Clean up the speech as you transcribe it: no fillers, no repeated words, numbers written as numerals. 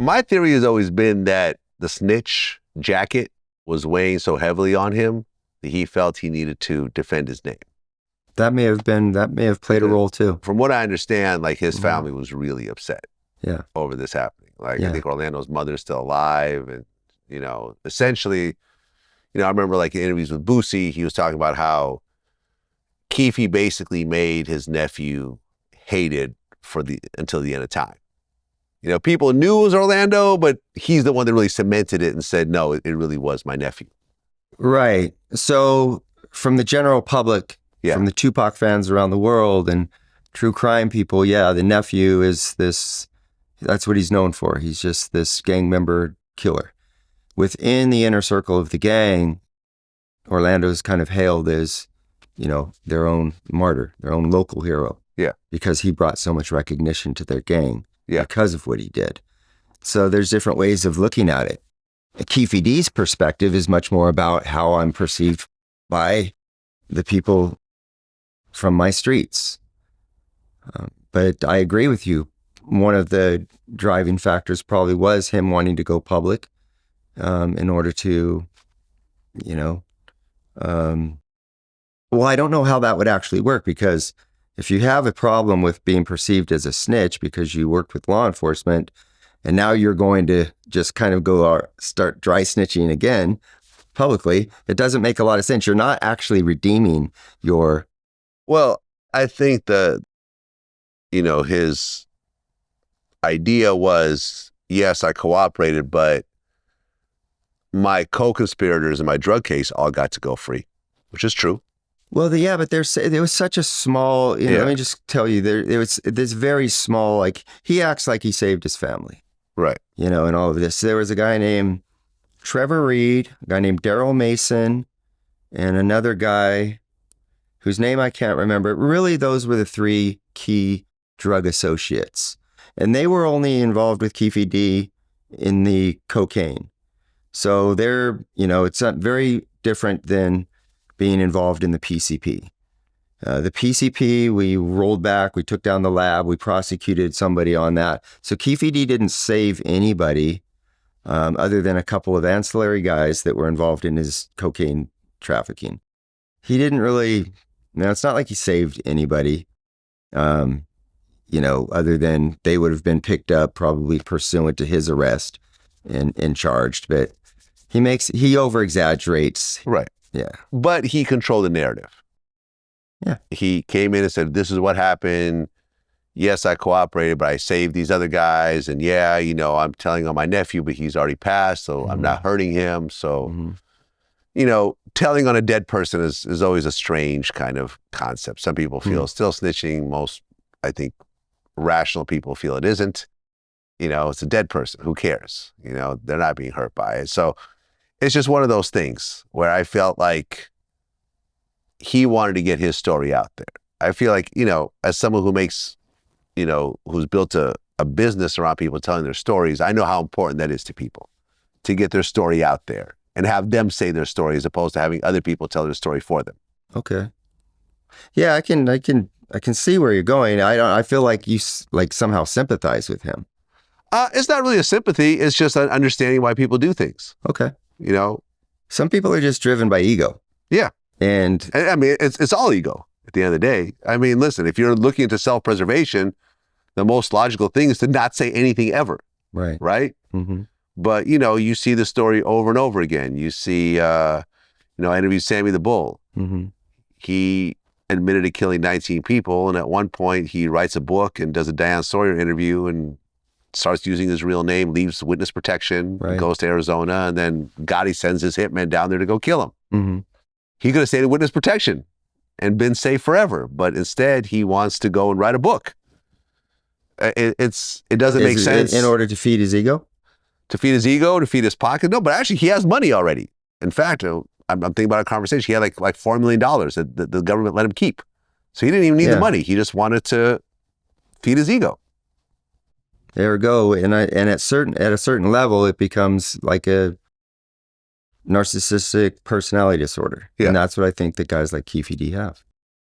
My theory has always been that the snitch jacket was weighing so heavily on him that he felt he needed to defend his name. That may have played a role too. From what I understand, like his family was really upset over this happening. Like I think Orlando's mother's still alive, and essentially, I remember like in interviews with Boosie, he was talking about how Keefe basically made his nephew hated until the end of time. People knew it was Orlando, but he's the one that really cemented it and said, no, it really was my nephew. Right. So from the general public, from the Tupac fans around the world and true crime people, the nephew is that's what he's known for. He's just this gang member killer. Within the inner circle of the gang, Orlando's kind of hailed as, their own martyr, their own local hero. Yeah. Because he brought so much recognition to their gang because of what he did. So there's different ways of looking at it. Keefe D's perspective is much more about how I'm perceived by the people from my streets. But I agree with you. One of the driving factors probably was him wanting to go public in order to, well, I don't know how that would actually work, because if you have a problem with being perceived as a snitch because you worked with law enforcement, and now you're going to just kind of start dry snitching again publicly, it doesn't make a lot of sense. You're not actually redeeming your... Well, I think his idea was, yes, I cooperated, but my co-conspirators in my drug case all got to go free, which is true. Well, but there was such a small, let me just tell you, there was this very small, like, he acts like he saved his family. Right. In all of this. There was a guy named Trevor Reed, a guy named Daryl Mason, and another guy whose name I can't remember. Really, those were the three key drug associates. And they were only involved with Keefe D in the cocaine. So they're, it's not very different than being involved in the PCP. The PCP, we rolled back, we took down the lab, we prosecuted somebody on that. So Keefe D didn't save anybody other than a couple of ancillary guys that were involved in his cocaine trafficking. He didn't really, it's not like he saved anybody, other than they would have been picked up probably pursuant to his arrest and charged. But he over-exaggerates. Right. Yeah. But he controlled the narrative. Yeah. He came in and said, this is what happened. Yes, I cooperated, but I saved these other guys. And I'm telling on my nephew, but he's already passed, so I'm not hurting him. So, telling on a dead person is always a strange kind of concept. Some people feel still snitching. Most, I think, rational people feel it isn't. It's a dead person. Who cares? They're not being hurt by it. So it's just one of those things where I felt like he wanted to get his story out there. I feel like, as someone who makes, who's built a business around people telling their stories, I know how important that is to people, to get their story out there and have them say their story as opposed to having other people tell their story for them. Okay. Yeah, I can see where you're going. I feel like you somehow sympathize with him. It's not really a sympathy. It's just an understanding why people do things. Okay. Some people are just driven by ego. Yeah. And I mean, it's all ego at the end of the day. I mean, listen, if you're looking into self-preservation, the most logical thing is to not say anything ever. Right. Right. Mm-hmm. But, you see the story over and over again. You see, I interviewed Sammy the Bull. Mm-hmm. He admitted to killing 19 people. And at one point he writes a book and does a Diane Sawyer interview and starts using his real name, leaves witness protection, goes to Arizona, and then Gotti sends his hitman down there to go kill him. Mm-hmm. He could have stayed in witness protection and been safe forever, but instead he wants to go and write a book. It doesn't make sense. In order to feed his ego? To feed his ego, to feed his pocket? No, but actually he has money already. In fact, I'm thinking about a conversation. He had like $4 million that the government let him keep. So he didn't even need the money. He just wanted to feed his ego. There we go. And at a certain level, it becomes like a narcissistic personality disorder. Yeah. And that's what I think that guys like Keefe D have.